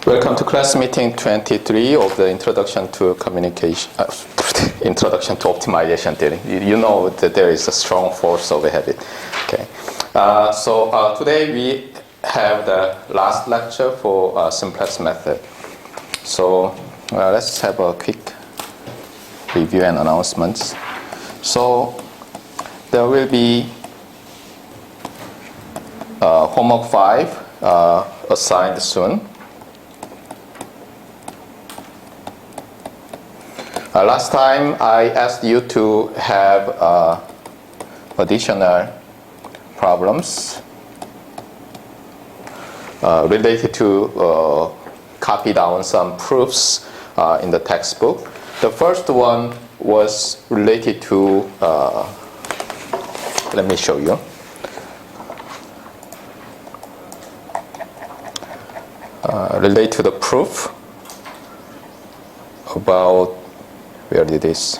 Welcome to class meeting 23 of the Introduction to Communication, Introduction to Optimization Theory. You know that there is a strong force of habit. Okay. So today we have the last lecture for Simplex Method. So let's have a quick review and announcements. So there will be homework 5 assigned soon. Last time I asked you to have additional problems related to copy down some proofs in the textbook. The first one was related to, let me show you. Relate to the proof about, where it is.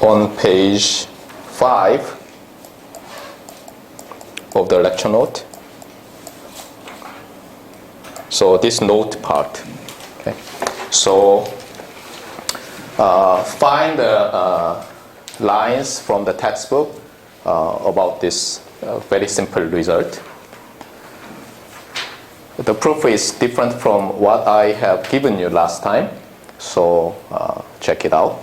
On page 5 of the lecture note. So this note part. Okay. So find the lines from the textbook about this very simple result. The proof is different from what I have given you last time, so check it out.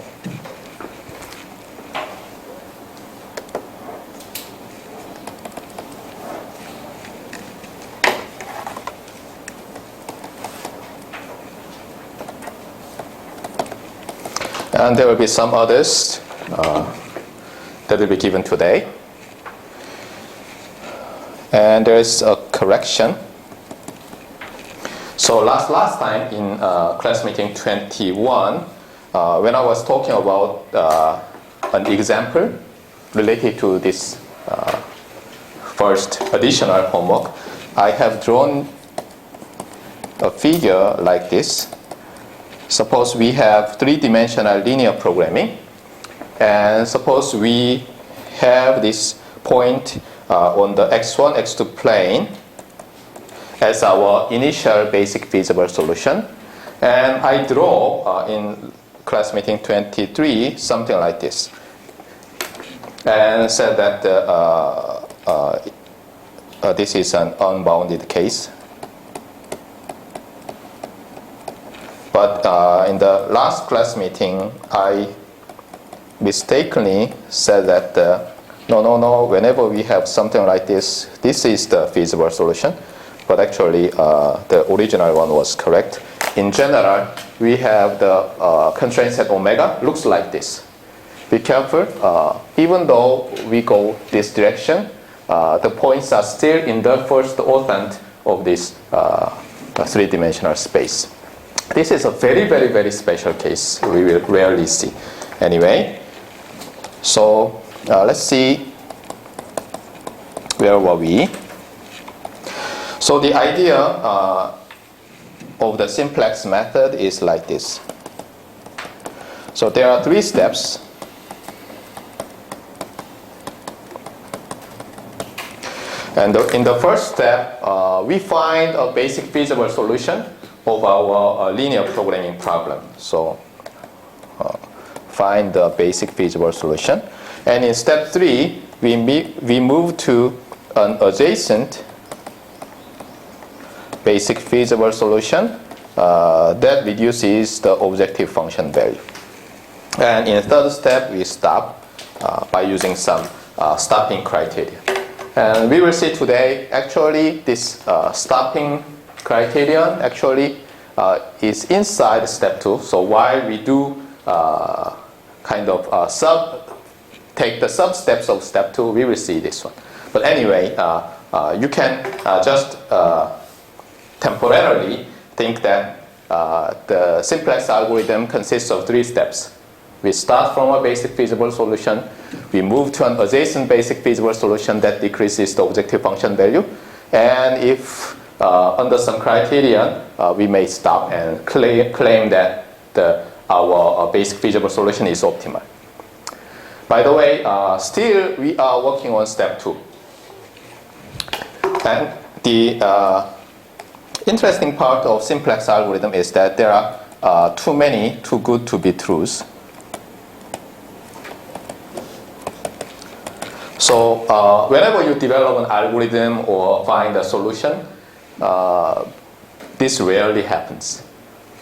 And there will be some others that will be given today. And there is a correction. So last time in class meeting 21, when I was talking about an example related to this first additional homework, I have drawn a figure like this. Suppose we have three-dimensional linear programming, and suppose we have this point on the x1, x2 plane as our initial basic feasible solution. And I draw in class meeting 23 something like this. And said that this is an unbounded case. But in the last class meeting, I mistakenly said that no, whenever we have something like this, this is the feasible solution. But actually, the original one was correct. In general, we have the constraint set omega looks like this. Be careful. Even though we go this direction, the points are still in the first quadrant of this three-dimensional space. This is a very, very, very special case we will rarely see. Anyway, so let's see, where were we? So the idea of the simplex method is like this. So there are 3 steps. And in the first step, we find a basic feasible solution of our linear programming problem. So find the basic feasible solution. And in step 3, we move to an adjacent basic feasible solution that reduces the objective function value. And in the third step, we stop by using some stopping criteria. And we will see today, actually, this stopping criterion actually is inside step 2. So while we do kind of take the sub-steps of step 2, we will see this one. But anyway, you can just temporarily think that the simplex algorithm consists of 3 steps. We start from a basic feasible solution. We move to an adjacent basic feasible solution that decreases the objective function value. And if under some criterion, we may stop and claim that our basic feasible solution is optimal. By the way, still we are working on step 2. And the interesting part of simplex algorithm is that there are too many too good to be truths. So whenever you develop an algorithm or find a solution, this rarely happens.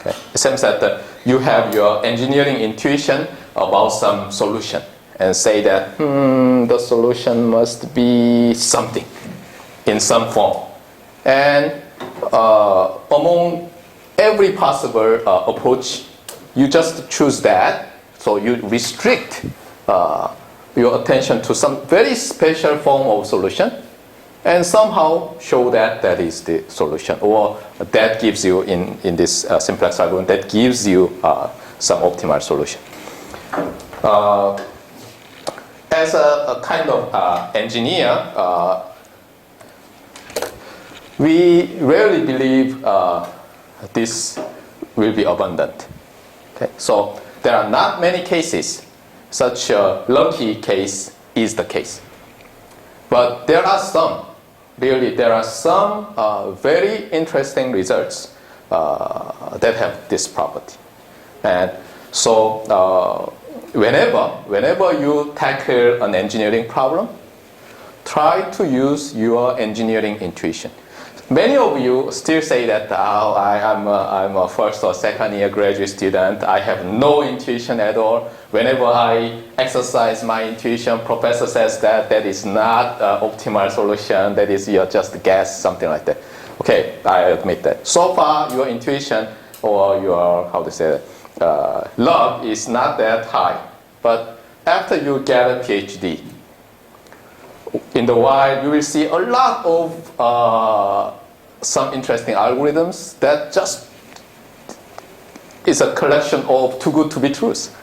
Okay? It seems that you have your engineering intuition about some solution and say that the solution must be something in some form. And among every possible approach, you just choose that. So you restrict your attention to some very special form of solution and somehow show that that is the solution, or that gives you, in this simplex algorithm, that gives you some optimal solution. As a kind of engineer, we rarely believe this will be abundant. Okay? So there are not many cases such a lucky case is the case. But there are some, really, there are some very interesting results that have this property. And so whenever you tackle an engineering problem, try to use your engineering intuition. Many of you still say that I'm a first or second year graduate student. I have no intuition at all. Whenever I exercise my intuition, professor says that that is not an optimal solution. That is, you're just guess, something like that. Okay, I admit that. So far, your intuition or your, luck is not that high. But after you get a PhD, in the wild, you will see a lot of some interesting algorithms that just is a collection of too good to be truths.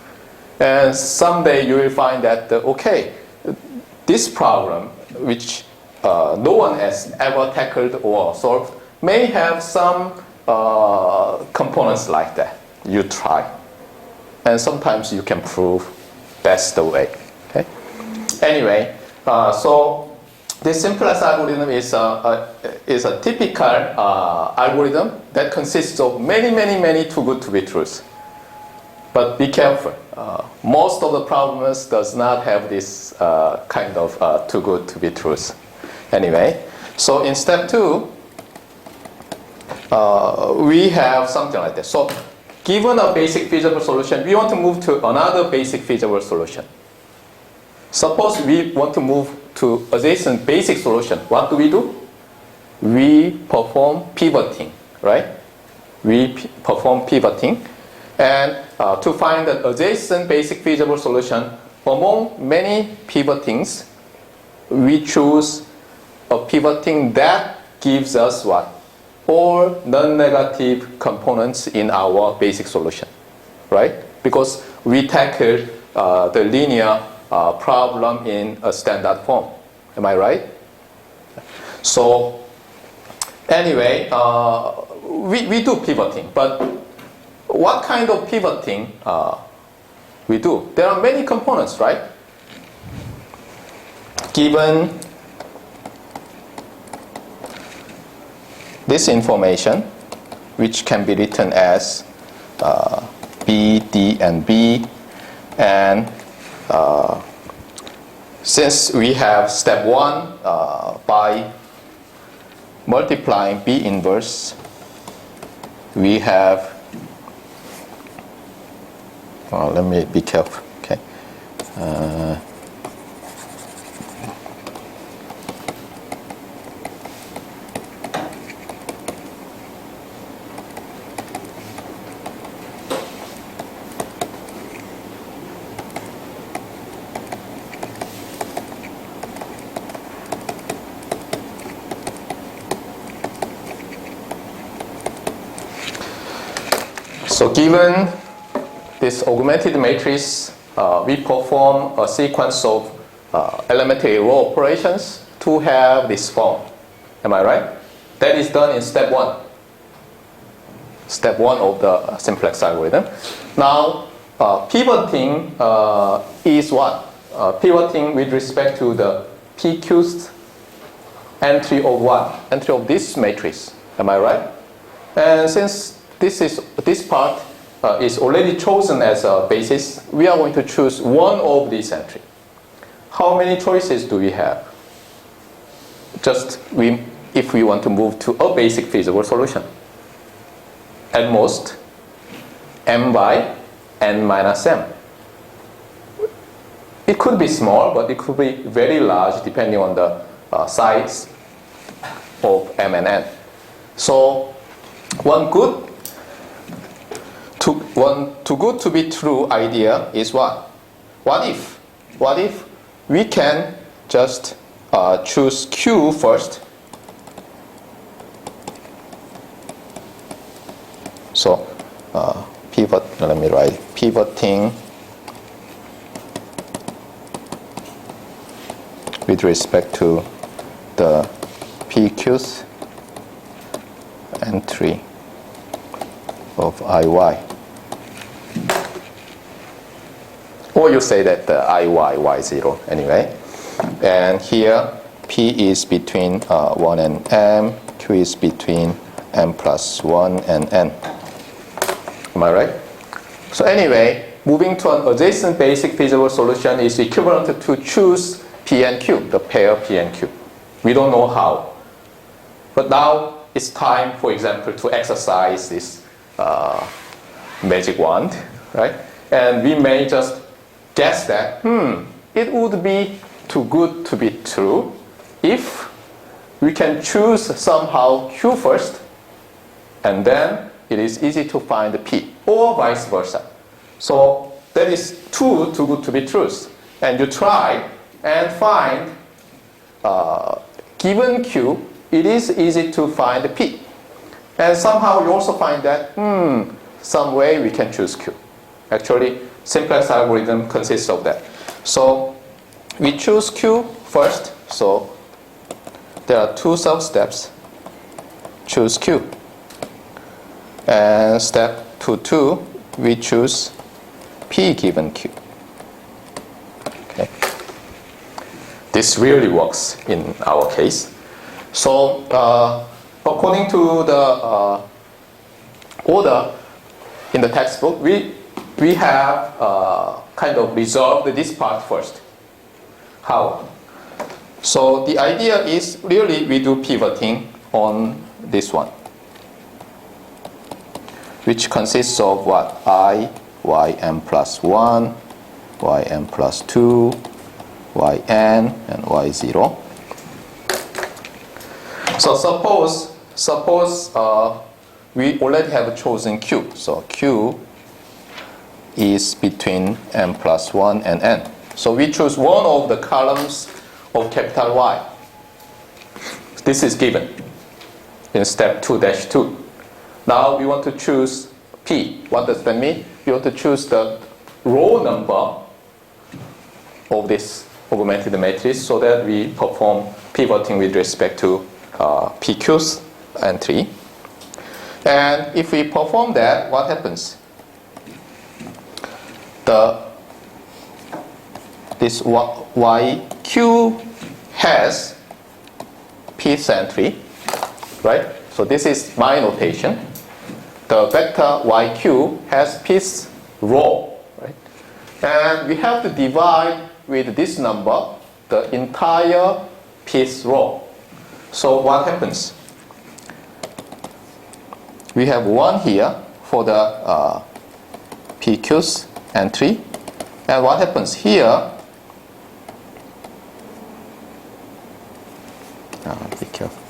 And someday you will find that, okay, this problem, which no one has ever tackled or solved, may have some components like that. You try. And sometimes you can prove that's the way. Okay? Anyway, so this simplex algorithm is a typical algorithm that consists of many too good to be truths. But be careful. Most of the problems does not have this kind of too good to be truths. Anyway, so in step 2, we have something like this. So given a basic feasible solution, we want to move to another basic feasible solution. Suppose we want to move to adjacent basic solution. What do? We perform pivoting, right? We perform pivoting. And to find an adjacent basic feasible solution, among many pivotings, we choose a pivoting that gives us what? All non-negative components in our basic solution, right? Because we tackled the linear problem in a standard form. Am I right? So anyway, we do pivoting, but what kind of pivoting we do? There are many components, right? Given this information, which can be written as B, D, and B, and since we have step 1 by multiplying B inverse, we have, let me be careful, okay. So given this augmented matrix, we perform a sequence of elementary row operations to have this form. Am I right? That is done in step 1. Step 1 of the simplex algorithm. Now, pivoting is what? Pivoting with respect to the PQs entry of what? Entry of this matrix. Am I right? And since this part is already chosen as a basis, we are going to choose one of these entry. How many choices do we have? If we want to move to a basic feasible solution. At most, m by n minus m. It could be small, but it could be very large depending on the size of m and n. So one too good to be true idea is what? What if we can just choose Q first? So let me write pivoting with respect to the PQs entry of IY. Or you say that the IY, Y0 anyway. And here P is between 1 and M, Q is between M plus 1 and N. Am I right? So anyway, moving to an adjacent basic feasible solution is equivalent to choose P and Q, the pair P and Q. We don't know how. But now it's time, for example, to exercise this magic wand, right? And we may just guess that, it would be too good to be true if we can choose somehow Q first, and then it is easy to find P, or vice versa. So that is too good to be true. And you try and find, given Q, it is easy to find P. And somehow you also find that, some way we can choose Q. Actually, simplex algorithm consists of that. So we choose Q first. So there are two sub-steps. Choose Q. And step 2, we choose P given Q. Okay. This really works in our case. So according to the order in the textbook, we have kind of resolved this part first. How? So the idea is really we do pivoting on this one, which consists of what? I, yn plus 1, yn plus 2, yn, and y0. So suppose we already have chosen Q. So Q is between m plus 1 and n. So we choose one of the columns of capital Y. This is given in step 2-2. Now we want to choose P. What does that mean? We want to choose the row number of this augmented matrix so that we perform pivoting with respect to PQ's entry. And if we perform that, what happens? This YQ has P's entry, right? So this is my notation. The vector YQ has P's row, right? And we have to divide with this number the entire P's row. So what happens? We have 1 here for the PQ's entry. And what happens here? Be careful.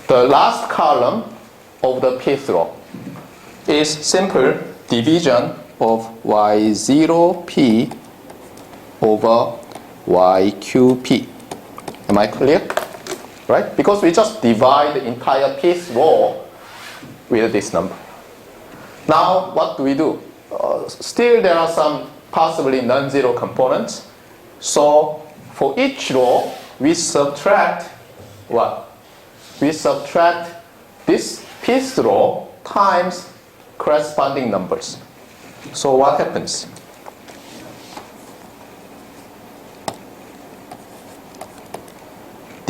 The last column of the Pth row is simple division of Y0P over YQP. Am I clear? Right? Because we just divide the entire Pth row with this number. Now, what do we do? Still, there are some possibly non-zero components. So, for each row, we subtract what? We subtract this Pth row times corresponding numbers. So, what happens?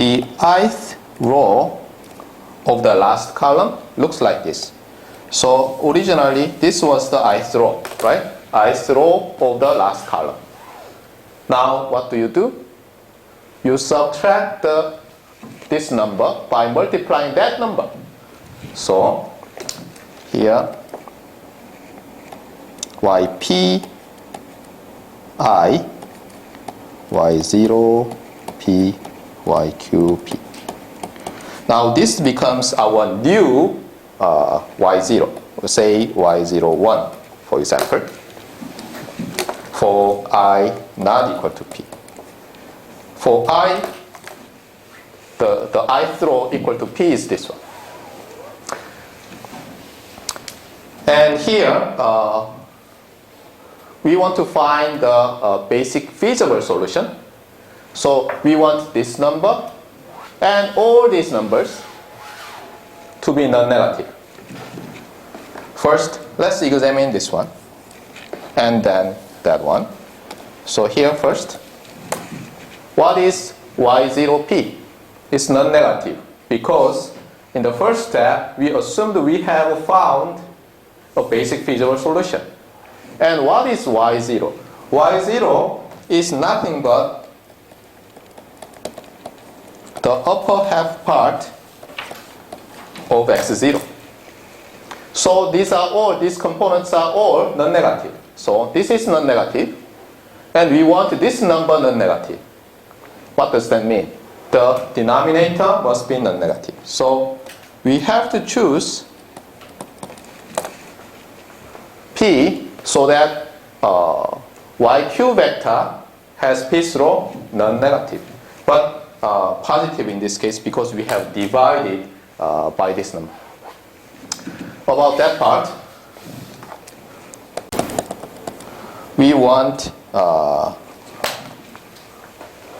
the ith row of the last column looks like this. So originally this was the ith row, right? Ith row of the last column. Now what do? You subtract this number by multiplying that number. So here yp I y0 p yq p. Now this becomes our new y0, say y01 for example, for I not equal to p. For I, the ith row equal to p is this one. And here, we want to find the basic feasible solution. So we want this number and all these numbers to be non-negative. First, let's examine this one and then that one. So here first, what is y0p? It's non-negative because in the first step we assumed we have found a basic feasible solution. And what is y0? y0 is nothing but the upper half part of x0. So these components are all non-negative. So this is non-negative and we want this number non-negative. What does that mean? The denominator must be non-negative. So we have to choose P so that yq vector has pth row non-negative, but positive in this case because we have divided by this number. About that part, we want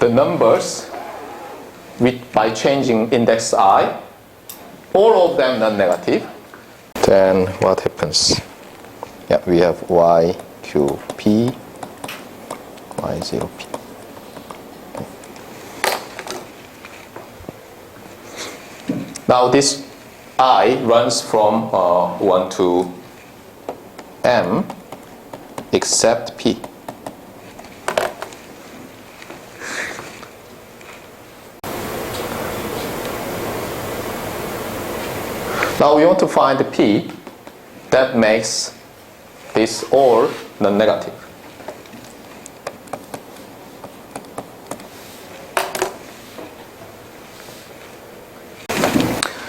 the numbers by changing index I, all of them non-negative. Then what happens? Yeah, we have yqp, y0p. Now this I runs from 1 to m except p. Now we want to find the p that makes this all non-negative.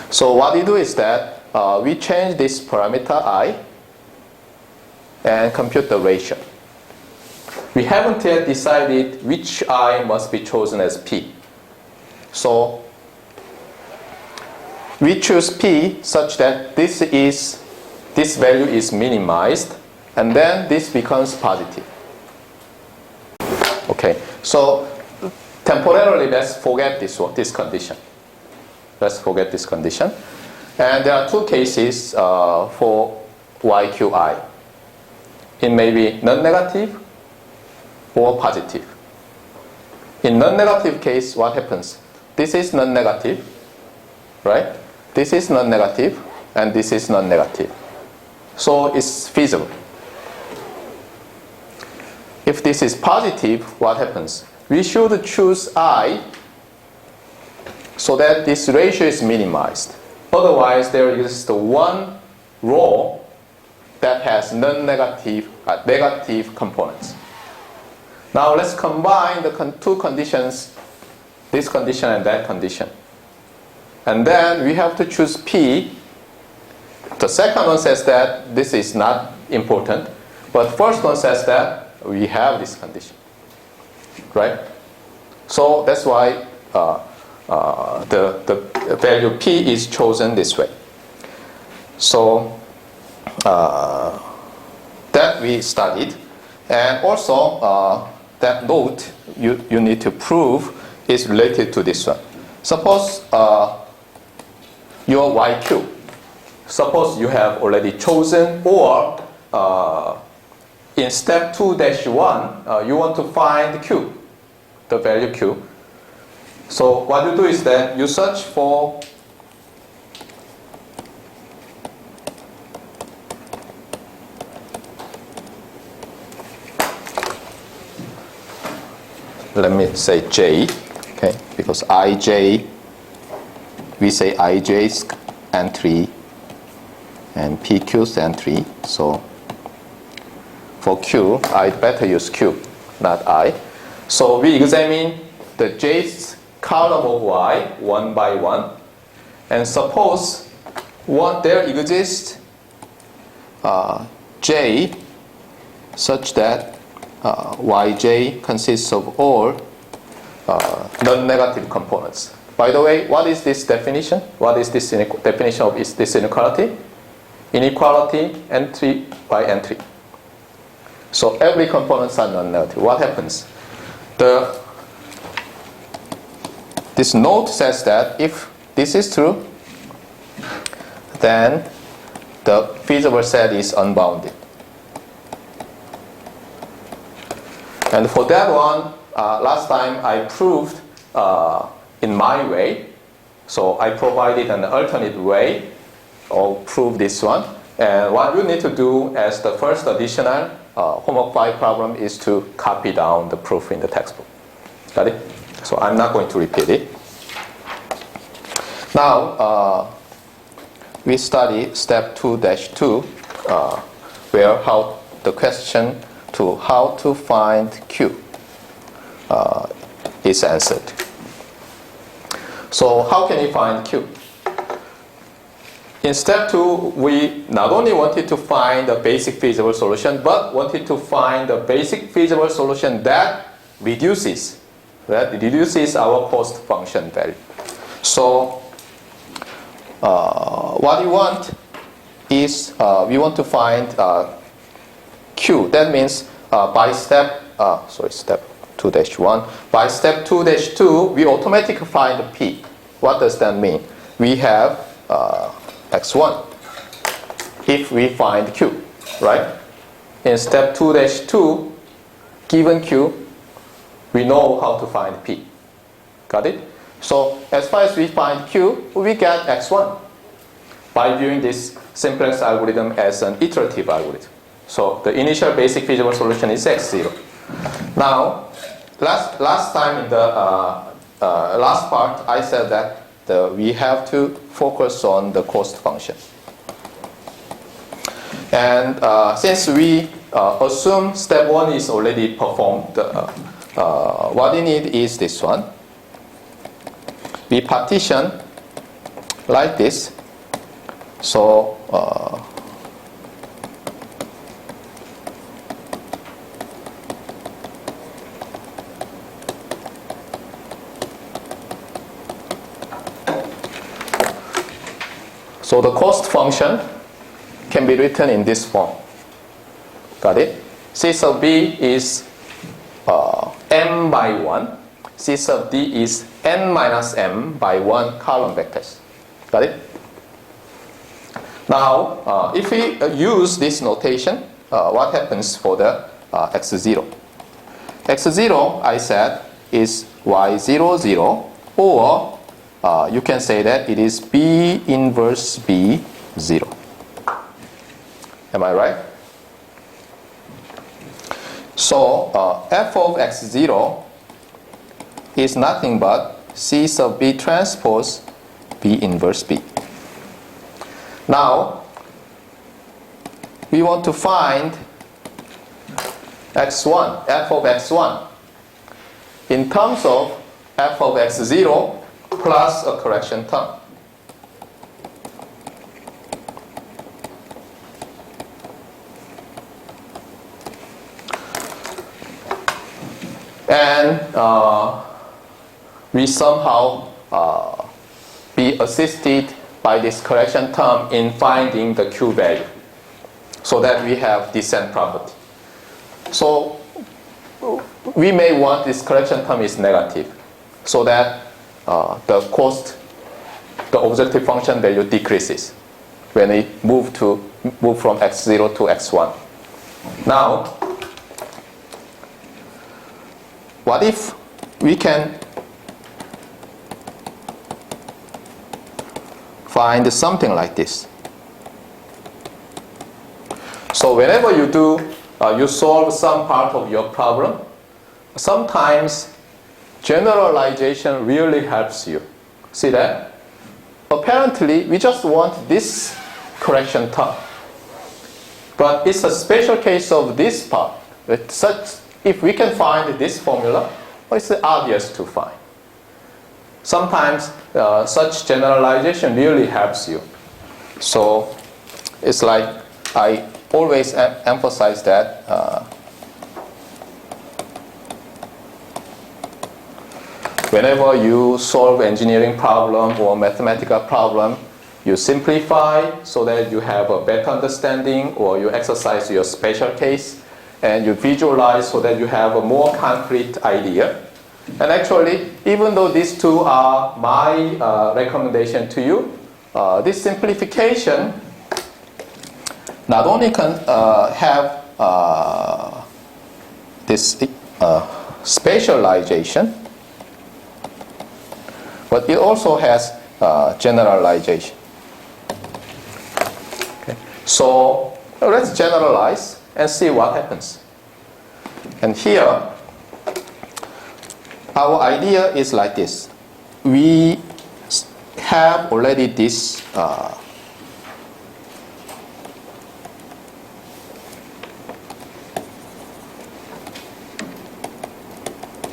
So what we do is that we change this parameter I and compute the ratio. We haven't yet decided which I must be chosen as P. So we choose P such that this value is minimized and then this becomes positive. Okay, so temporarily let's forget this condition. Let's forget this condition. And there are two cases for YQI. It may be non-negative or positive. In non-negative case, what happens? This is non-negative, right? This is non-negative and this is non-negative. So it's feasible. If this is positive, what happens? We should choose I so that this ratio is minimized. Otherwise, there is the one row that has non-negative, negative components. Now let's combine the two conditions, this condition and that condition. And then we have to choose P. The second one says that this is not important, but first one says that we have this condition, right? So that's why the value P is chosen this way. So that we studied, and also that note you need to prove is related to this one. Suppose your YQ. Suppose you have already chosen, or in step 2-1, you want to find Q, the value Q. So what you do is that you search for let me say J, okay, because IJ, we say IJ's entry and PQ's entry. So for Q, I'd better use Q, not I. So we examine the J's column of Y one by one, and suppose there exists J such that Yj consists of all non-negative components. By the way, what is this definition? What is this definition of this inequality? Inequality entry by entry. So every components are non-negative. What happens? This note says that if this is true, then the feasible set is unbounded. And for that one, last time I proved in my way. So I provided an alternate way of prove this one. And what you need to do as the first additional homework 5 problem is to copy down the proof in the textbook. Got it? So I'm not going to repeat it. Now, we study step 2-2, where how the question to how to find Q is answered. So how can you find Q? In step 2, we not only wanted to find a basic feasible solution, but wanted to find a basic feasible solution that reduces our cost function value. So what we want is we want to find Q. That means by step 2-1. By step 2-2, we automatically find P. What does that mean? We have x1 if we find Q, right? In step 2-2, given Q, we know how to find P. Got it? So as far as we find Q, we get x1 by viewing this simplex algorithm as an iterative algorithm. So the initial basic feasible solution is x0. Now, last time in the last part, I said that we have to focus on the cost function. And since we assume step 1 is already performed, what we need is this one. We partition like this. So the cost function can be written in this form. Got it? C sub B is m by 1. C sub D is n minus m by 1 column vectors. Got it? Now, if we use this notation, what happens for the x0? x0, I said, is y0, 0, or you can say that it is B inverse B, 0. Am I right? So, f of x0 is nothing but C sub B transpose B inverse B. Now, we want to find x1, f of x1, in terms of f of x0 plus a correction term. And we somehow be assisted by this correction term in finding the Q value, so that we have descent property. So we may want this correction term is negative, so that the objective function value decreases when we move from x0 to x1. Now, what if we can find something like this. So whenever you do, you solve some part of your problem, sometimes generalization really helps you. See that? Apparently, we just want this correction term. But it's a special case of this part. If we can find this formula, it's obvious to find. Sometimes such generalization really helps you. So it's like I always emphasize that whenever you solve engineering problem or mathematical problem, you simplify so that you have a better understanding, or you exercise your special case, and you visualize so that you have a more concrete idea. And actually, even though these two are my recommendation to you, this simplification not only can have this specialization, but it also has generalization. Okay. So let's generalize and see what happens. And here, our idea is like this. We have already this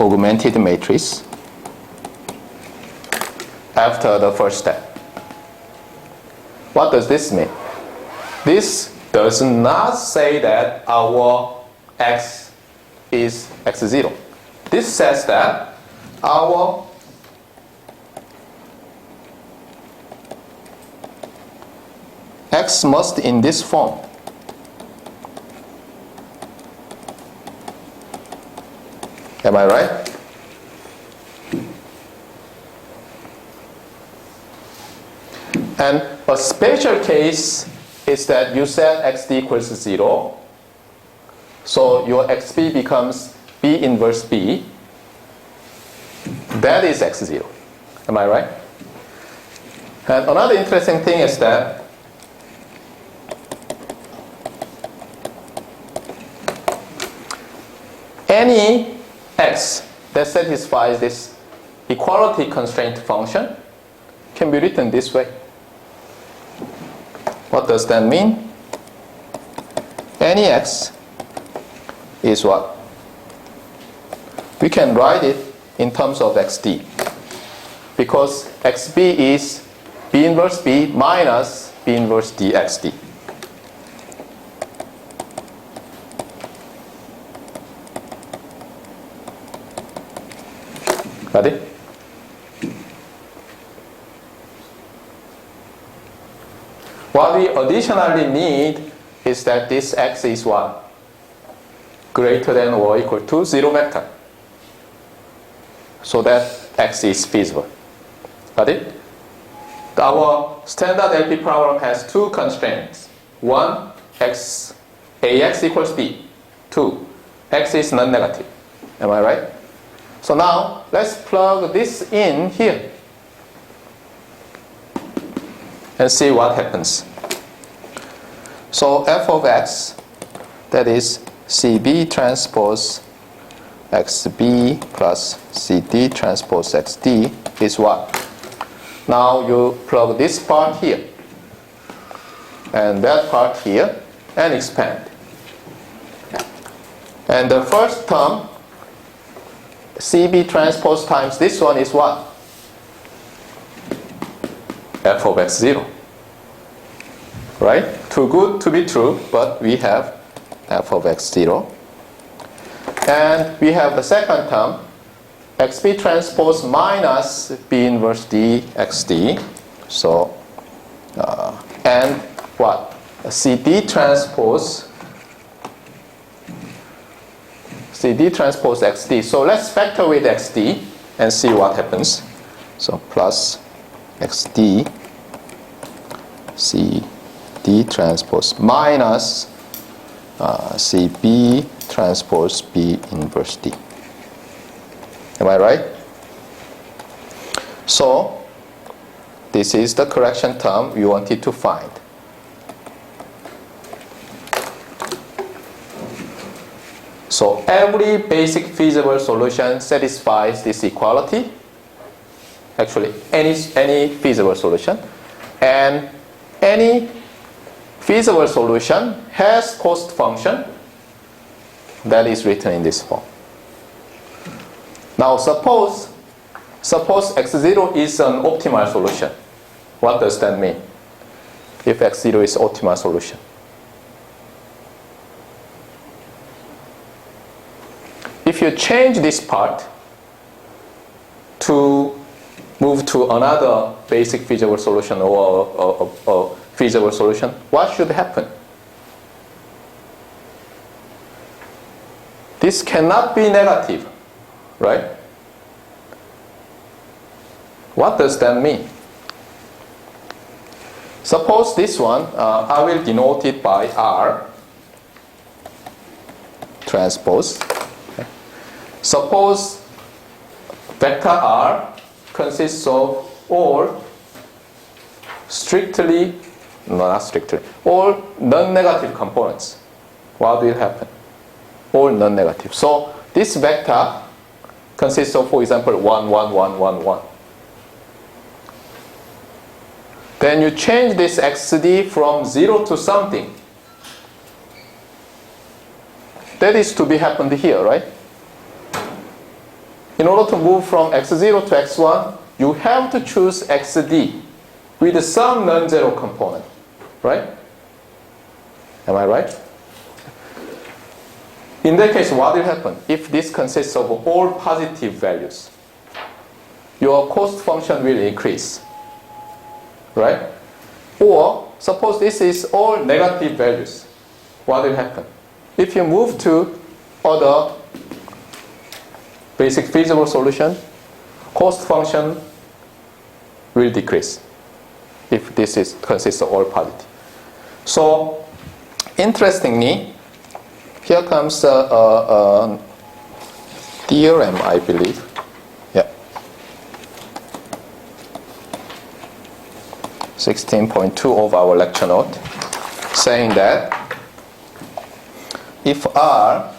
augmented matrix after the first step. What does this mean? This does not say that our x is x0. This says that our x must in this form. Am I right? And a special case is that you set xd equals 0. So your xb becomes b inverse b. That is x0. Am I right? And another interesting thing is that any x that satisfies this equality constraint function can be written this way. What does that mean? Any x is what? We can write it in terms of xd, because xb is b inverse b minus b inverse dxd. Got it? What we additionally need is that this x is what? Greater than or equal to 0 vector. So that x is feasible. Got it? Our standard LP problem has two constraints. One, ax equals b. Two, x is non-negative. Am I right? So now, let's plug this in here and see what happens. So f of x, that is CB transpose XB plus CD transpose XD is what? Now you plug this part here and that part here and expand. And the first term, CB transpose times this one is what? F of x0. Right? Too good to be true, but we have f of x0. And we have the second term, xb transpose minus b inverse d xd. So, and what? CD transpose xd. So let's factor with xd and see what happens. So plus xd cd transpose minus cb transpose b inverse d. Am I right? So This is the correction term we wanted to find. So every basic feasible solution satisfies this equality. Actually, any feasible solution. And any feasible solution has cost function that is written in this form. Now suppose x0 is an optimal solution. What does that mean? If x0 is optimal solution. If you change this part to move to another basic feasible solution or a feasible solution, what should happen? This cannot be negative, right? What does that mean? Suppose this one, I will denote it by R transpose. Okay. Suppose vector R consists of all all non-negative components. What will happen? All non-negative. So this vector consists of, for example, 1, 1, 1, 1, 1. Then you change this xd from 0 to something. That is to be happened here, right? In order to move from x0 to x1, you have to choose xd with some non-zero component, right? Am I right? In that case, what will happen? If this consists of all positive values, your cost function will increase, right? Or suppose this is all negative values, what will happen? If you move to other basic feasible solution, cost function will decrease if this consists of all positive. So interestingly, here comes a theorem, I believe. Yeah. 16.2 of our lecture note, saying that if R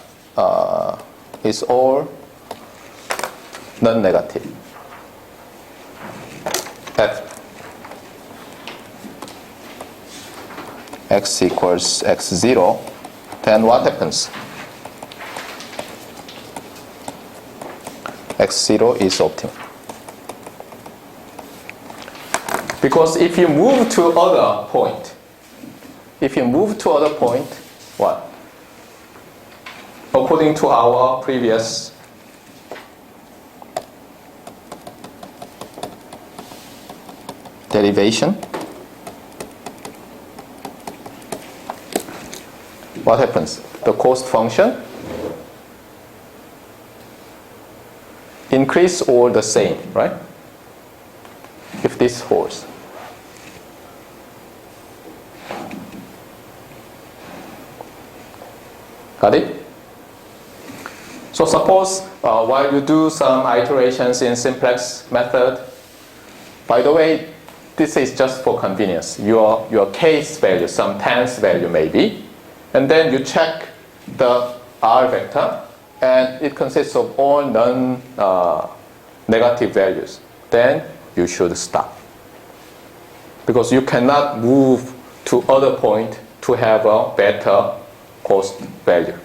is all non-negative at x equals x0, then what happens? x0 is optimal. Because if you move to other point, what? According to our previous derivation, what happens? The cost function increase or the same, right? If this holds. Got it? So suppose while you do some iterations in simplex method, by the way, this is just for convenience. Your case value, some tens value maybe, and then you check the R vector, and it consists of all non-negative values. Then you should stop, because you cannot move to other point to have a better cost value,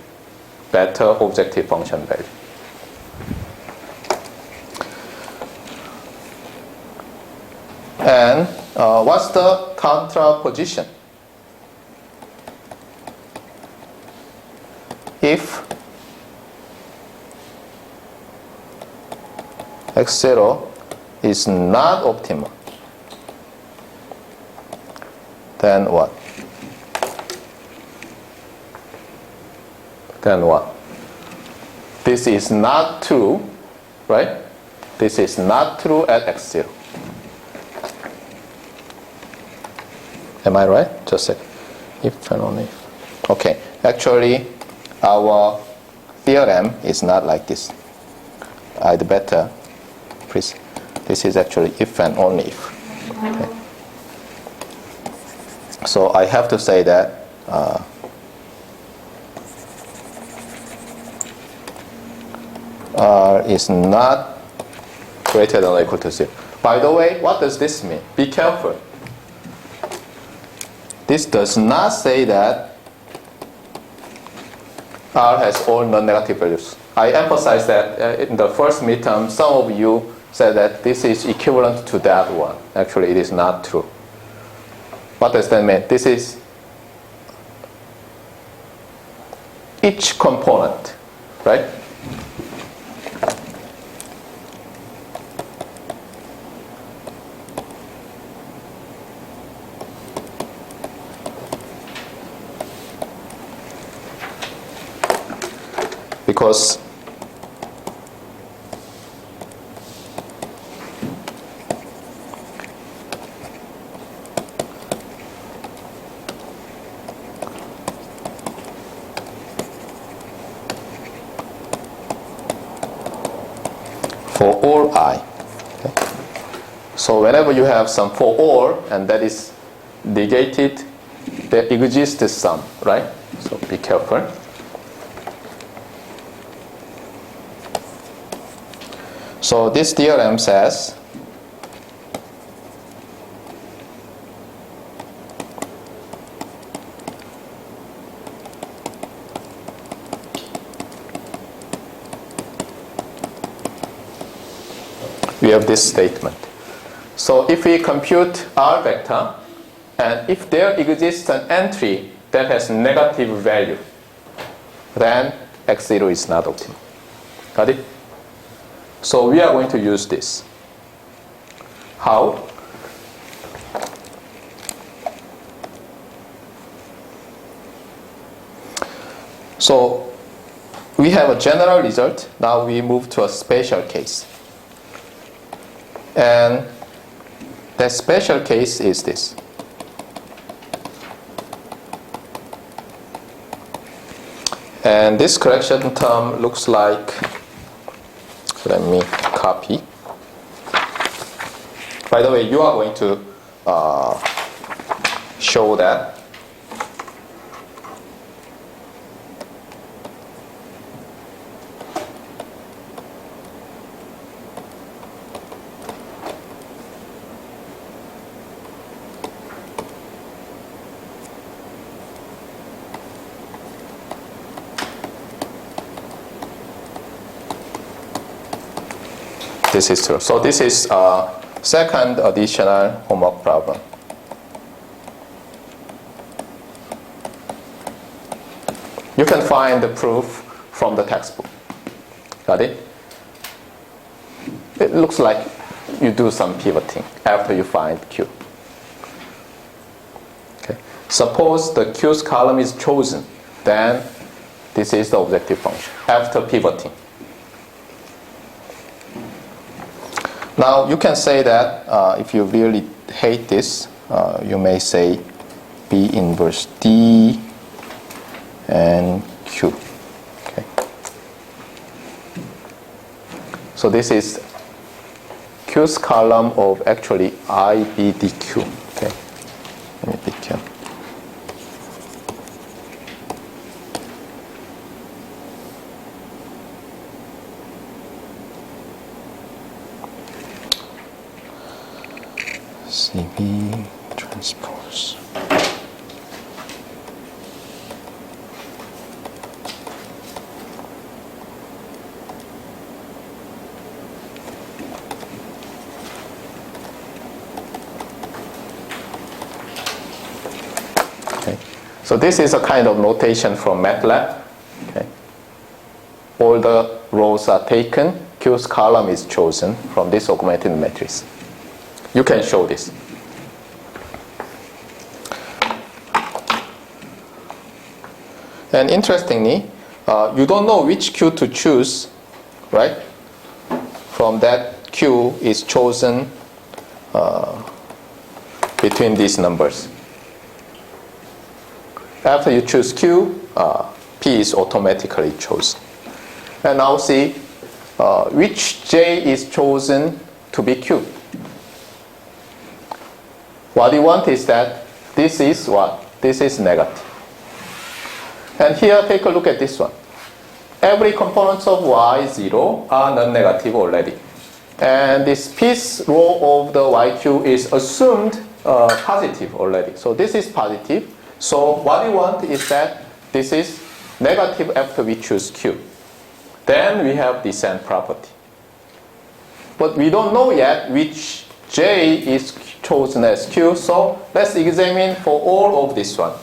better objective function value. And what's the contraposition? If x0 is not optimal, then what? Then what? This is not true, right? This is not true at x0. Am I right? Just a second. If and only if. Okay. Actually, our theorem is not like this. I'd better, please. This is actually if and only if. Okay. So I have to say that R is not greater than or equal to 0. By the way, what does this mean? Be careful. This does not say that R has all non-negative values. I emphasize that in the first midterm, some of you said that this is equivalent to that one. Actually, it is not true. What does that mean? This is each component, right? Because for all I. Okay. So whenever you have some for all and that is negated, there exists some, right? So be careful. So this theorem says we have this statement. So if we compute R vector, and if there exists an entry that has negative value, then x0 is not optimal. Got it? So we are going to use this. How? So we have a general result. Now we move to a special case. And the special case is this. And this correction term looks like, let me copy. By the way, you are going to show that. This is true. So this is a second additional homework problem. You can find the proof from the textbook. Got it? It looks like you do some pivoting after you find Q. Okay. Suppose the Q's column is chosen, then this is the objective function after pivoting. Now you can say that if you really hate this, you may say B inverse D and Q. Okay. So this is Q's column of actually I, B, D, Q. Okay. Let me be careful. CB transpose. Okay. So this is a kind of notation from MATLAB. Okay. All the rows are taken, Q's column is chosen from this augmented matrix. You can show this. And interestingly, you don't know which Q to choose, right? From that Q is chosen between these numbers. After you choose Q, P is automatically chosen. And now see which J is chosen to be Q. What you want is that this is what? This is negative. And here, take a look at this one. Every component of y0 are non-negative already. And this piece row of the yq is assumed positive already. So this is positive. So what we want is that this is negative after we choose q. Then we have descent property. But we don't know yet which j is chosen as q. So let's examine for all of this one.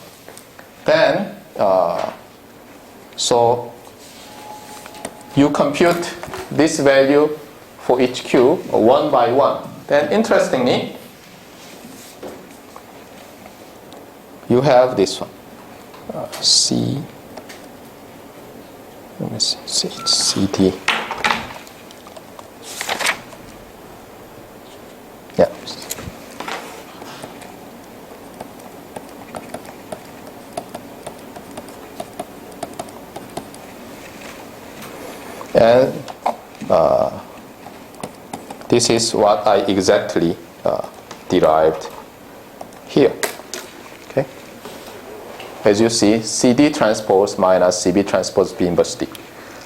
Then, so you compute this value for each q one by one. Then interestingly, you have this one. C, let me see, it's CD. Yeah. And this is what I exactly derived here. Okay. As you see, CD transpose minus CB transpose B inverse D.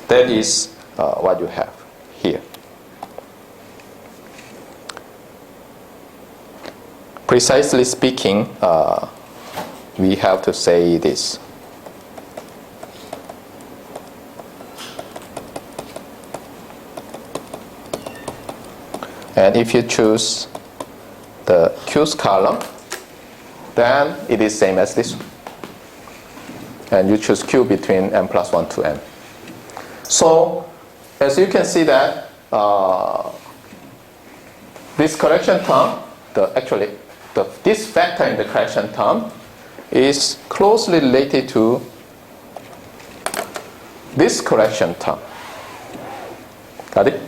That is what you have here. Precisely speaking, we have to say this. And if you choose the Q's column, then it is same as this one. And you choose Q between n plus 1 to n. So, as you can see that this correction term, this factor in the correction term is closely related to this correction term. Got it?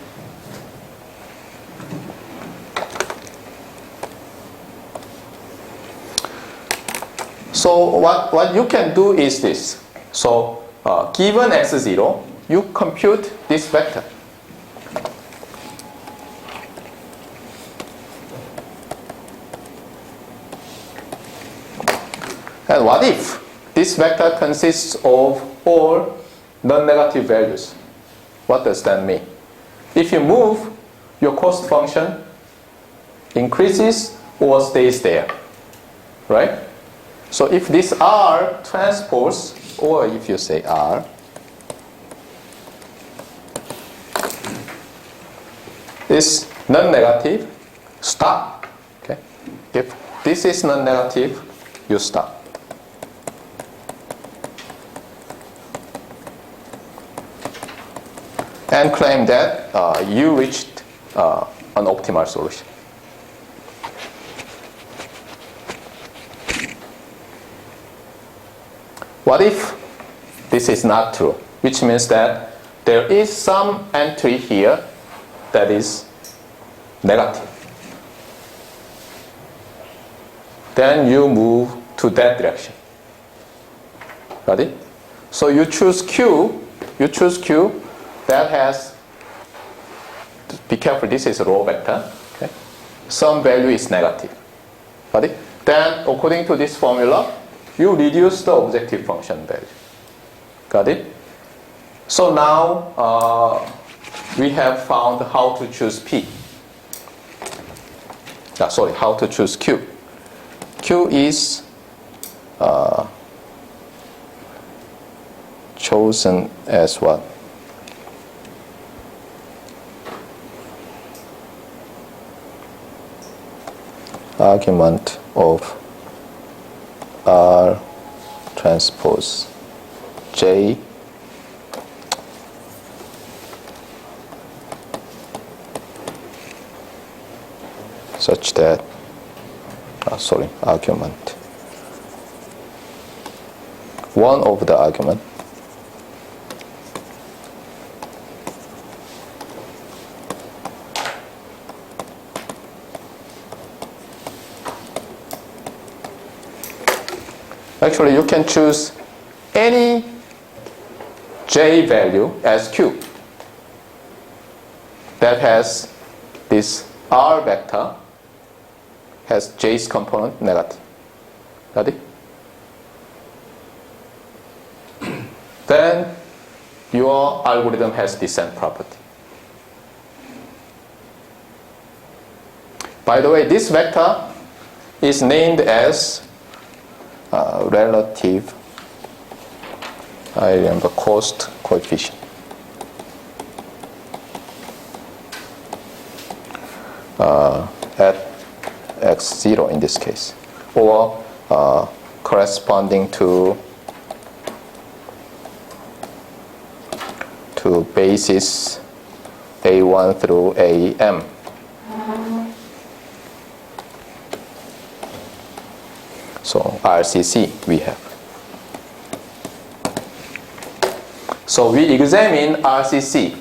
So what you can do is this. So given x0, you compute this vector. And what if this vector consists of all non-negative values? What does that mean? If you move, your cost function increases or stays there, right? So if this R transpose, or if you say R, is non-negative, stop. Okay? If this is non-negative, you stop. And claim that you reached an optimal solution. What if this is not true? Which means that there is some entry here that is negative. Then you move to that direction. Got it? So you choose Q. That has, be careful, this is a row vector. Okay? Some value is negative. Got it? Then according to this formula, you reduce the objective function value. Got it? So now we have found how to choose P. How to choose Q. Q is chosen as what? Argument of R transpose J such that, argument. One of the argument actually you can choose any J value as Q that has this R vector has j's component negative. Got it? Then your algorithm has descent property. By the way, this vector is named as relative, I remember, cost coefficient. At x0 in this case, or corresponding to basis A1 through AM. So RCC we have. So we examine RCC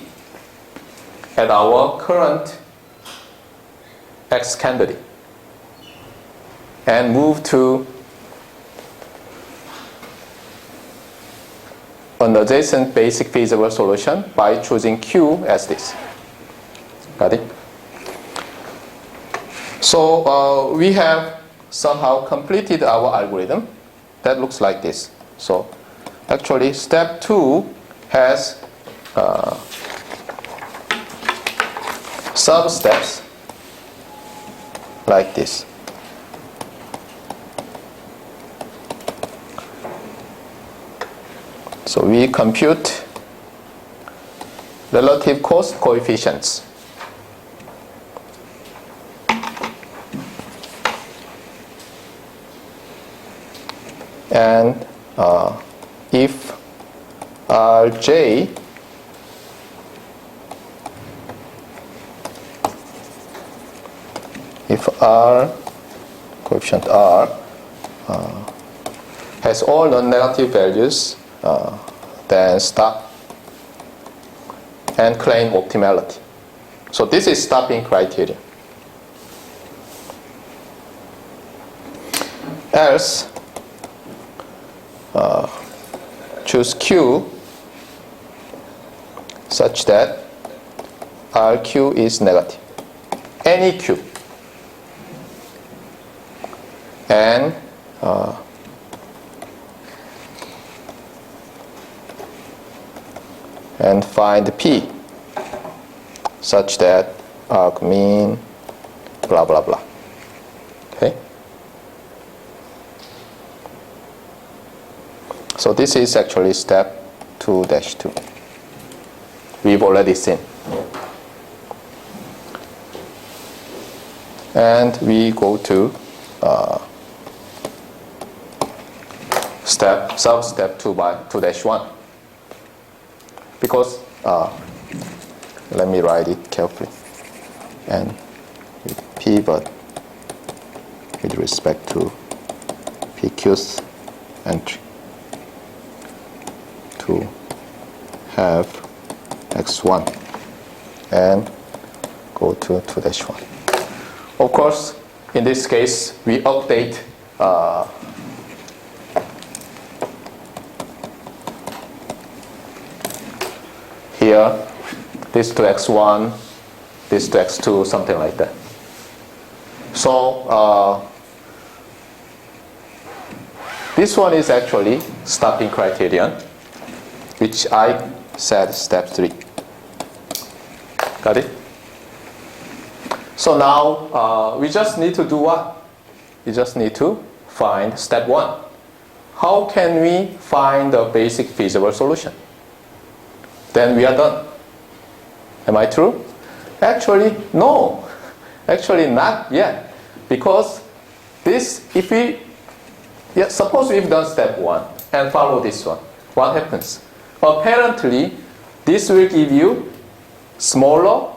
at our current X candidate and move to an adjacent basic feasible solution by choosing Q as this. Got it? So we have somehow completed our algorithm that looks like this. So actually step 2 has sub-steps like this. So we compute relative cost coefficients. And if Rj R coefficient R has all non-negative values, then stop and claim optimality. So this is stopping criteria. Else, choose Q such that RQ is negative. Any Q. And find P such that arc mean blah blah blah. Okay. So this is actually step 2-2. We've already seen. And we go to sub-step 2-1. Because, let me write it carefully. And with pivot with respect to PQ's entry to have x1 and go to 2-1. Of course, in this case, we update here, this to x1, this to x2, something like that. So this one is actually stopping criterion, which I said step 3. Got it? So now we just need to do what? We just need to find step 1. How can we find the basic feasible solution? Then we are done. Am I true? Actually, no. Actually, not yet. Because this, if we, suppose we've done step 1 and follow this one. What happens? Apparently, this will give you smaller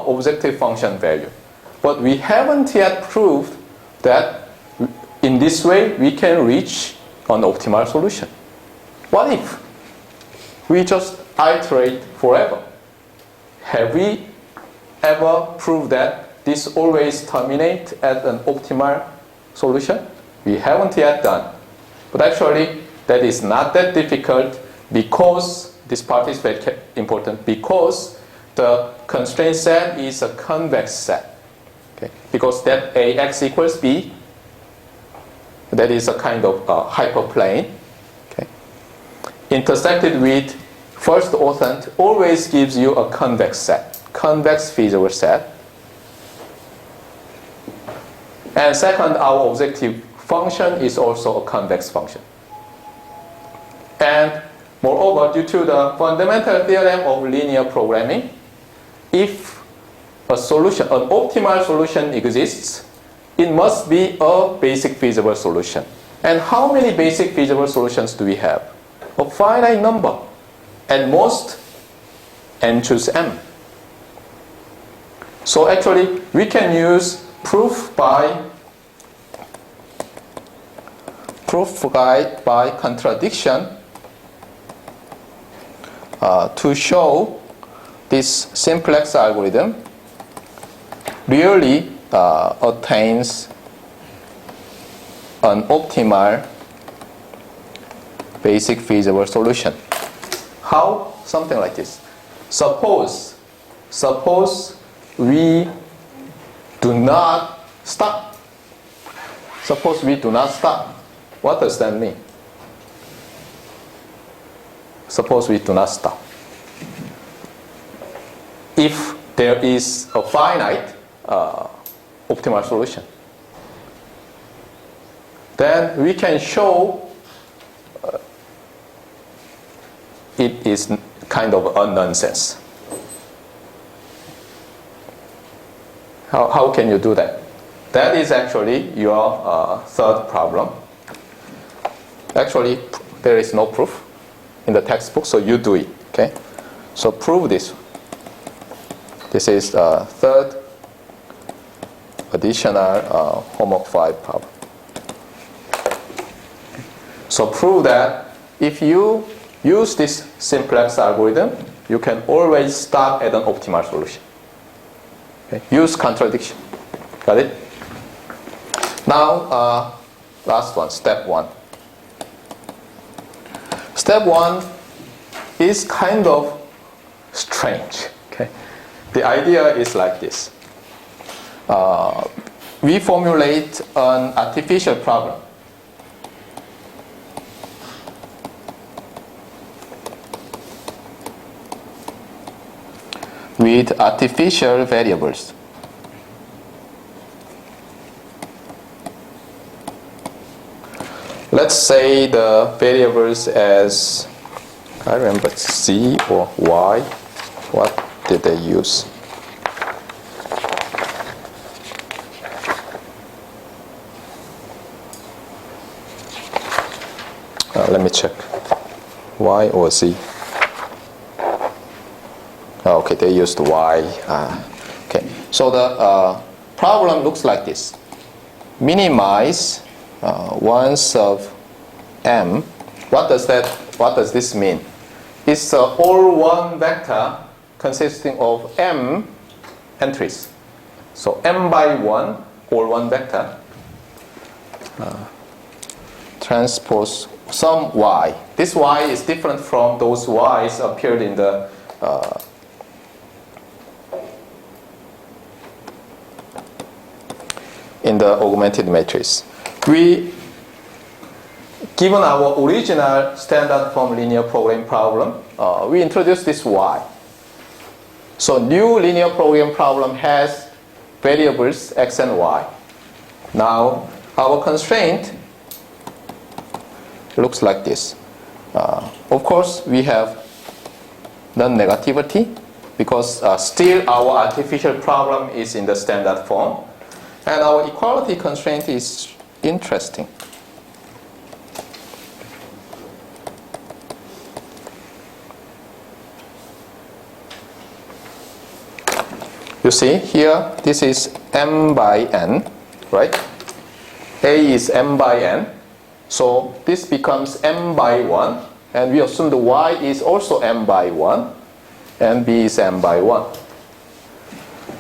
objective function value. But we haven't yet proved that in this way we can reach an optimal solution. What if we just iterate forever? Have we ever proved that this always terminates at an optimal solution? We haven't yet done. But actually, that is not that difficult because this part is very important, because the constraint set is a convex set. Okay? Because that AX equals B, that is a kind of hyperplane. Okay? Intersected with first orthant always gives you a convex set, convex feasible set. And second, our objective function is also a convex function. And moreover, due to the fundamental theorem of linear programming, if a solution, an optimal solution exists, it must be a basic feasible solution. And how many basic feasible solutions do we have? A finite number. At most, n choose m. So actually, we can use proof by contradiction to show this simplex algorithm really attains an optimal basic feasible solution. How? Something like this. Suppose we do not stop. Suppose we do not stop. What does that mean? Suppose we do not stop. If there is a finite optimal solution, then we can show it is kind of a nonsense. How can you do that? That is actually your third problem. Actually, there is no proof in the textbook, so you do it. Okay? So prove this. This is third additional homework 5 problem. So prove that if you use this simplex algorithm, you can always stop at an optimal solution. Okay? Use contradiction. Got it? Now, last one, step 1. Step 1 is kind of strange. Okay? The idea is like this. We formulate an artificial problem. With artificial variables. Let's say the variables as, I remember, Z or Y. What did they use? Let me check. Y or Z? Okay, they used Y. Okay, so the problem looks like this. Minimize 1 sub m. What does this mean? It's all one vector consisting of m entries. So m by 1, all one vector. Transpose some y. This y is different from those y's appeared in the augmented matrix. Given our original standard form linear programming problem, we introduced this y. So new linear programming problem has variables x and y. Now our constraint looks like this. Of course, we have non-negativity because still our artificial problem is in the standard form. And our equality constraint is interesting. You see here, this is m by n, right? A is m by n. So this becomes m by 1. And we assume the y is also m by 1. And b is m by 1.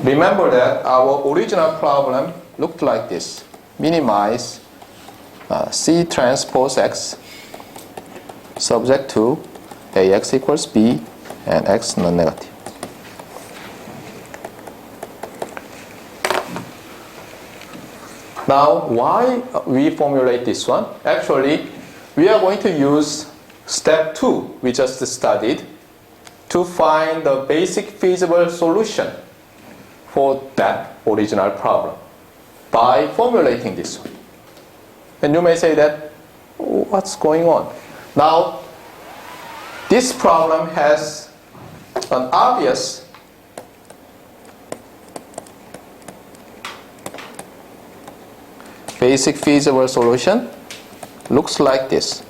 Remember that our original problem looked like this. Minimize C transpose X subject to AX equals B and X non-negative. Now, why we formulate this one? Actually, we are going to use step 2 we just studied to find the basic feasible solution for that original problem by formulating this one. And you may say that, what's going on? Now, this problem has an obvious basic feasible solution. Looks like this.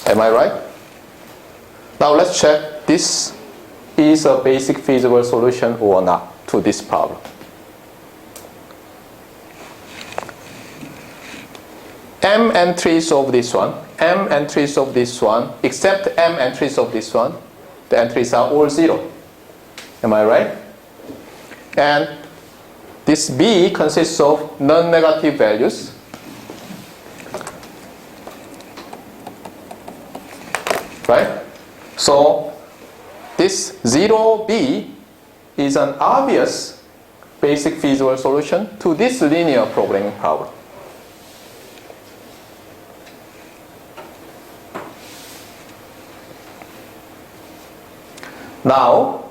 Am I right? Now let's check this is a basic feasible solution or not to this problem. M entries of this one, M entries of this one, except M entries of this one, the entries are all 0. Am I right? And this B consists of non-negative values. Right? So this 0B is an obvious basic feasible solution to this linear programming problem. Now,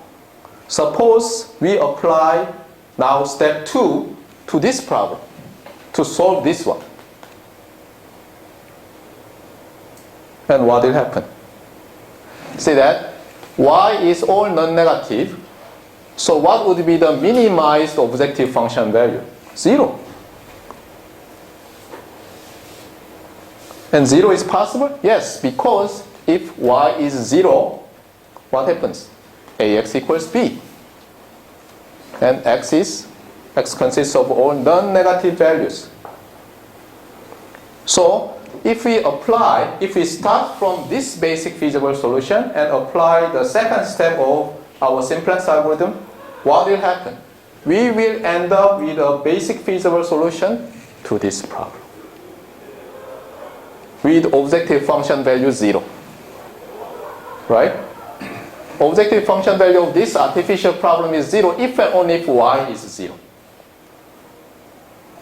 suppose we apply now step 2 to this problem to solve this one. And what will happen? See that y is all non-negative. So what would be the minimized objective function value? 0. And 0 is possible? Yes, because if y is 0, what happens? Ax equals b. And x consists of all non-negative values. So if we start from this basic feasible solution and apply the second step of our simplex algorithm, what will happen? We will end up with a basic feasible solution to this problem with objective function value 0. Right? Objective function value of this artificial problem is 0 if and only if y is 0.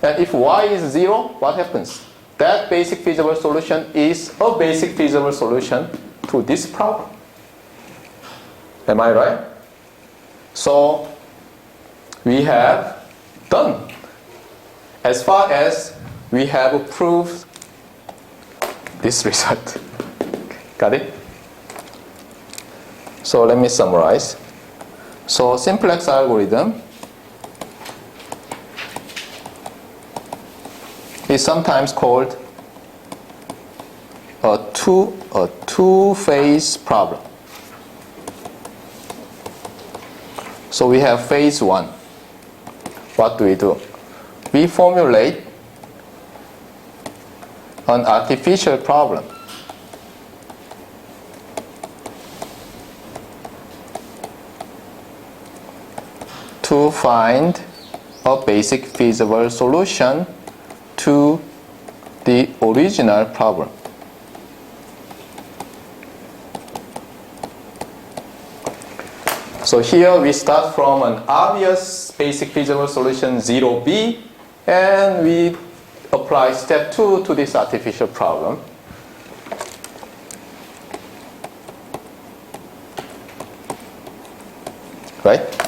And if y is 0, what happens? That basic feasible solution is a basic feasible solution to this problem. Am I right? So we have done as far as we have proved this result. Got it? So let me summarize. So simplex algorithm is sometimes called a two-phase problem. So we have phase 1. What do? We formulate an artificial problem to find a basic feasible solution to the original problem. So here we start from an obvious basic feasible solution 0B and we apply step 2 to this artificial problem. Right?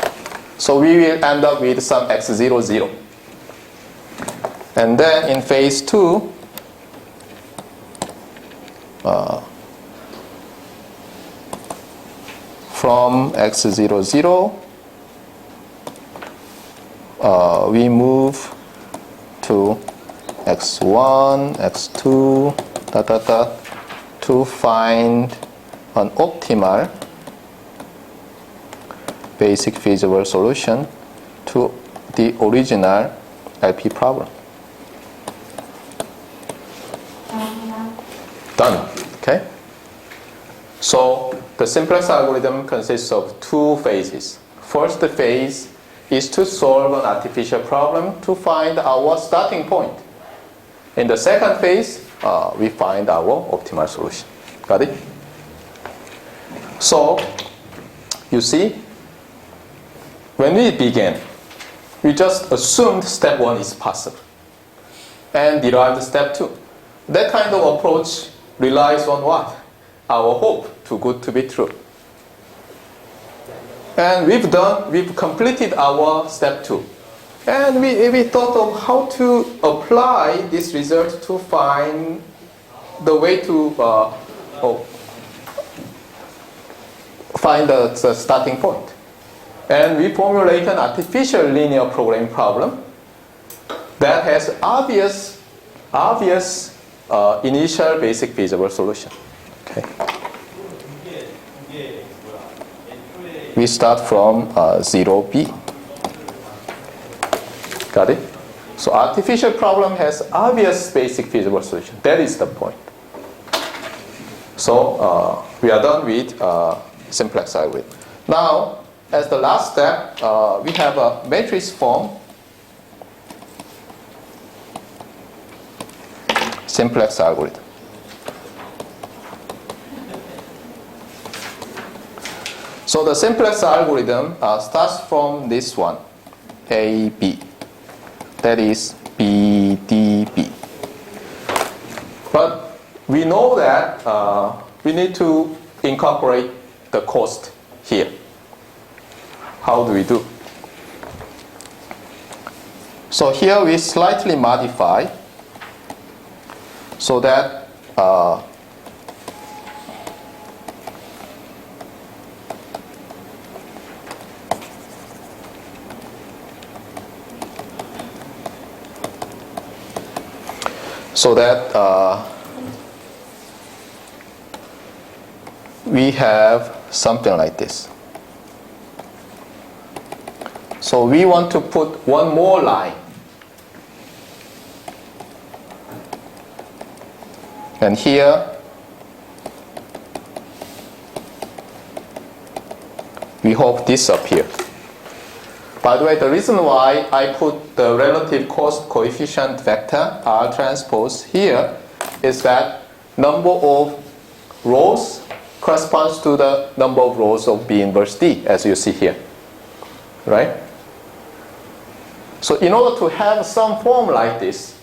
So we will end up with some x0, 0. And then in phase 2, from x0, 0, we move to x1, x2, to find an optimal basic feasible solution to the original LP problem. Done. Okay? So the simplex algorithm consists of 2 phases. First phase is to solve an artificial problem to find our starting point. In the second phase, we find our optimal solution. Got it? So, you see, when we began, we just assumed step 1 is possible and derived step 2. That kind of approach relies on what? Our hope too good to be true. And we've completed our step 2. And we thought of how to apply this result to find the way to find the starting point. And we formulate an artificial linear programming problem that has obvious initial basic feasible solution. Okay. We start from 0b. Got it? So artificial problem has obvious basic feasible solution. That is the point. So we are done with simplex algorithm. Now, as the last step, we have a matrix form. Simplex algorithm. So the simplex algorithm starts from this one, AB. That is BDB. But we know that we need to incorporate the cost here. How do we do? So here we slightly modify so that we have something like this. So we want to put one more line. And here we hope this appears. By the way, the reason why I put the relative cost coefficient vector R transpose here is that number of rows corresponds to the number of rows of B inverse D, as you see here, right? So in order to have some form like this,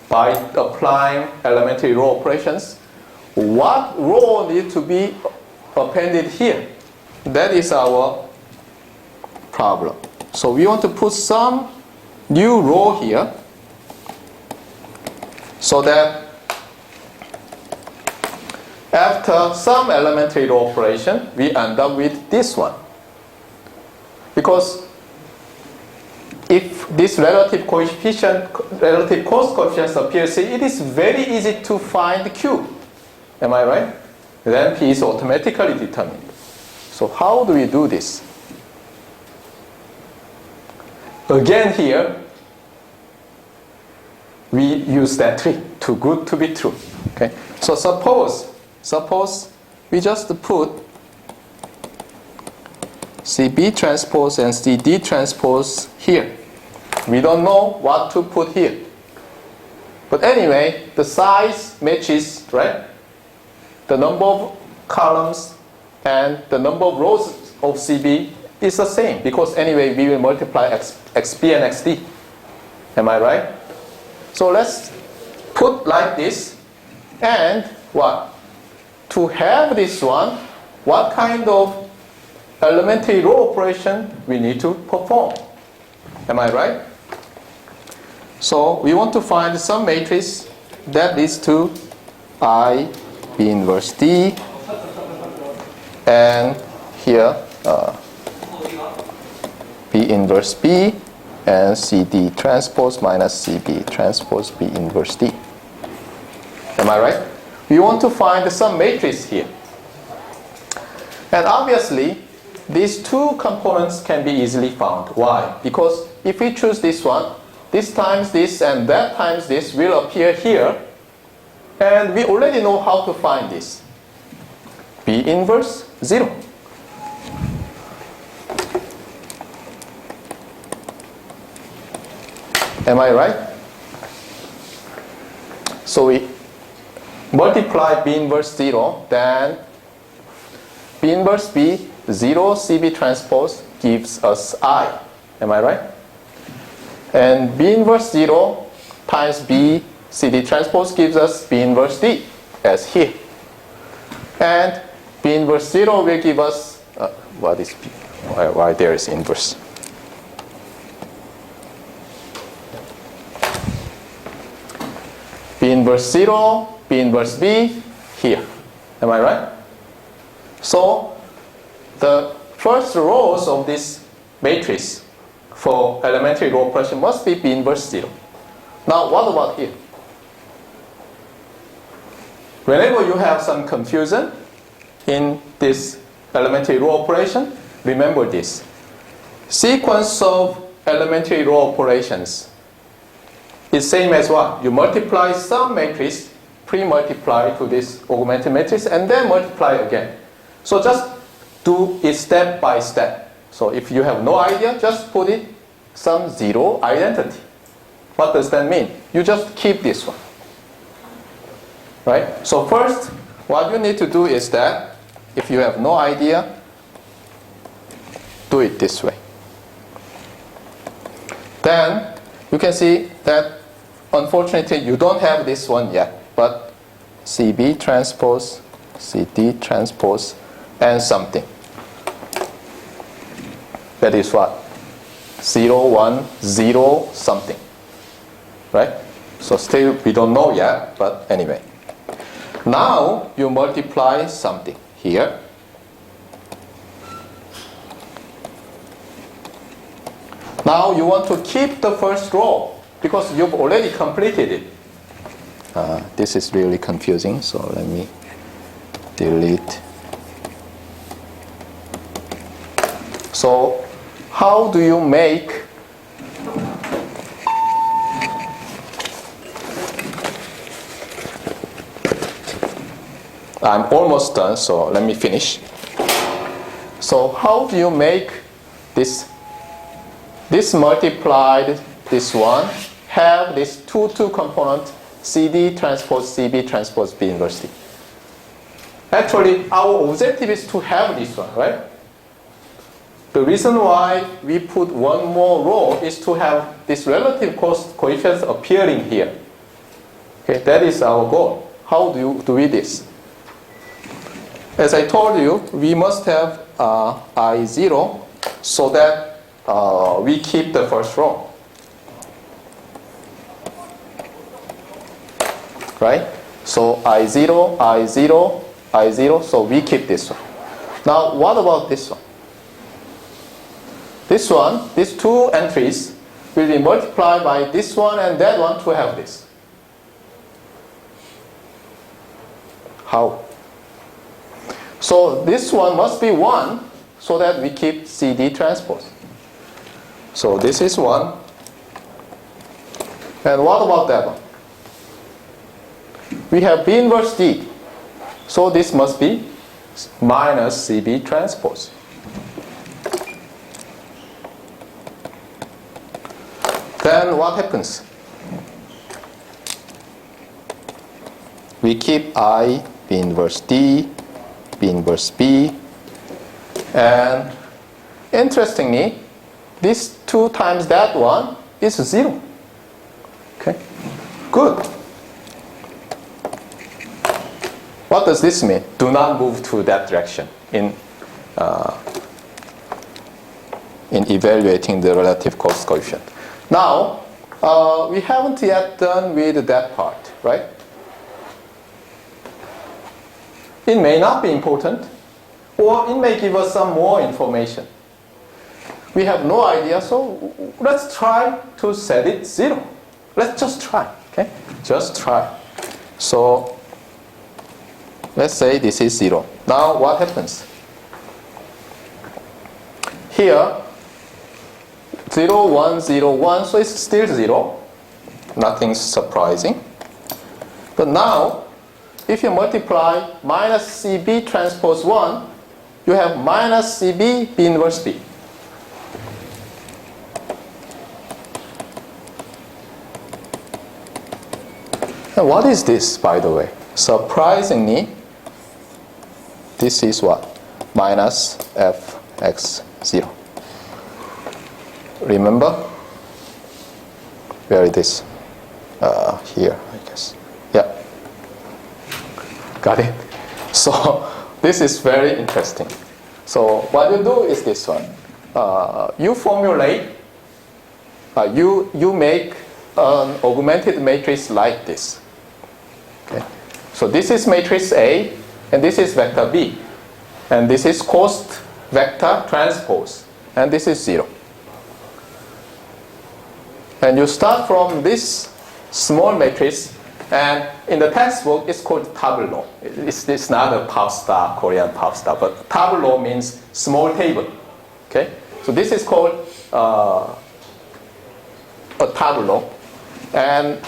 by applying elementary row operations, what row needs to be appended here? That is our problem. So we want to put some new row here so that after some elementary row operation, we end up with this one. Because if this relative cost coefficient appears here, it is very easy to find Q. Am I right? Then P is automatically determined. So how do we do this? Again here, we use that trick, too good to be true. Okay? So suppose we just put CB transpose and CD transpose here. We don't know what to put here. But anyway, the size matches, right? The number of columns and the number of rows of CB is the same because anyway we will multiply XB and XD. Am I right? So let's put like this, and what? To have this one, what kind of elementary row operation we need to perform? Am I right? So we want to find some matrix that leads to I B inverse D, and here B inverse B and CD transpose minus CB transpose B inverse D. Am I right? We want to find some matrix here. And obviously, these two components can be easily found. Why? Because if we choose this one, this times this and that times this will appear here. And we already know how to find this. B inverse 0. Am I right? So we multiply B inverse 0, then B inverse B, 0 CB transpose gives us I. Am I right? And B inverse 0 times B CD transpose gives us B inverse D, as here. And B inverse 0 will give us, what is B? Why there is inverse? B inverse 0, B inverse B, here. Am I right? So, the first rows of this matrix for elementary row operation must be B inverse 0. Now, what about here? Whenever you have some confusion in this elementary row operation, remember this. Sequence of elementary row operations is same as what? You multiply some matrix, pre-multiply to this augmented matrix, and then multiply again. So just do it step by step. So if you have no idea, just put it some 0 identity. What does that mean? You just keep this one. Right? So first, what you need to do is that, if you have no idea, do it this way. Then, you can see that, unfortunately, you don't have this one yet, but CB transpose, CD transpose, and something. That is what? 0, 1, 0, something. Right? So still, we don't know yet, but anyway. Now, you multiply something here. Now, you want to keep the first row because you've already completed it. This is really confusing, so let me delete. So, how do you make I'm almost done, so let me finish. So how do you make this multiplied this one have this two component CD transpose CB transpose B inverse D? Actually, our objective is to have this one, right? The reason why we put one more row is to have this relative coefficients appearing here. Okay, that is our goal. How do you do this? As I told you, we must have I0 so that we keep the first row. Right? So I0, I0, I0, so we keep this one. Now, what about this one? This one, these two entries will be multiplied by this one and that one to have this. How? So this one must be 1 so that we keep CD transpose. So this is 1. And what about that one? We have B inverse D. So this must be minus CB transpose. Then what happens? We keep I, B inverse D, B inverse B, and interestingly, this 2 times that one is 0. Okay, good. What does this mean? Do not move to that direction in evaluating the relative cost coefficient. Now, we haven't yet done with that part, right? It may not be important, or it may give us some more information. We have no idea, so let's try to set it 0. Let's just try, okay? Just try. So, let's say this is 0. Now, what happens? Here, 0, 1, 0, 1, so it's still 0. Nothing surprising. But now, if you multiply minus CB transpose 1, you have minus CB B inverse B. And what is this, by the way? Surprisingly, this is what? minus fx0. Remember? Where it is? Here, I guess. Yeah. Got it? So this is very interesting. So what you do is this one. You formulate, you make an augmented matrix like this. Okay. So this is matrix A, and this is vector B. And this is cost vector transpose. And this is 0. And you start from this small matrix, and in the textbook it's called tableau. It's not a pop star, Korean pop star, but tableau means small table. Okay? So this is called a tableau, and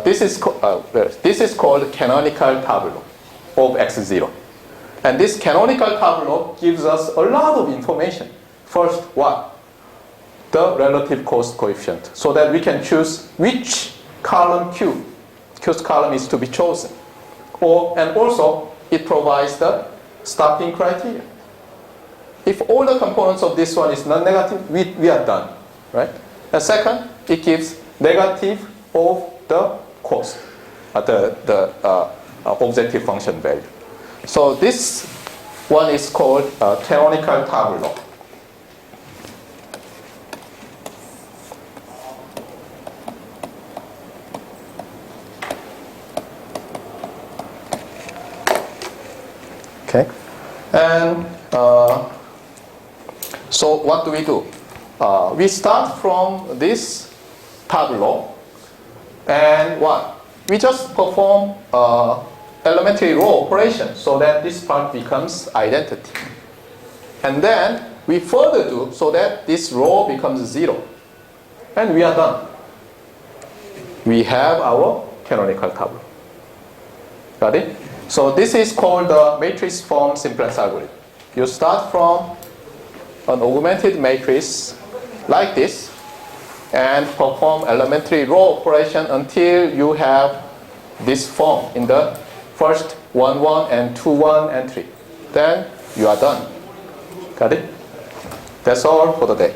this is called canonical tableau of x0. And this canonical tableau gives us a lot of information. First, what? The relative cost coefficient, so that we can choose which column Q's column is to be chosen. And also, it provides the stopping criteria. If all the components of this one is non-negative, we are done, right? And second, it gives negative of the cost, the objective function value. So this one is called canonical tableau. Okay, and so what do? We start from this tableau, and what? We just perform elementary row operation so that this part becomes identity. And then we further do so that this row becomes 0. And we are done. We have our canonical tableau. Got it? So this is called the matrix form simplex algorithm. You start from an augmented matrix like this and perform elementary row operation until you have this form in the first 1, 1 and 2, 1 entry. Then you are done. Got it? That's all for the day.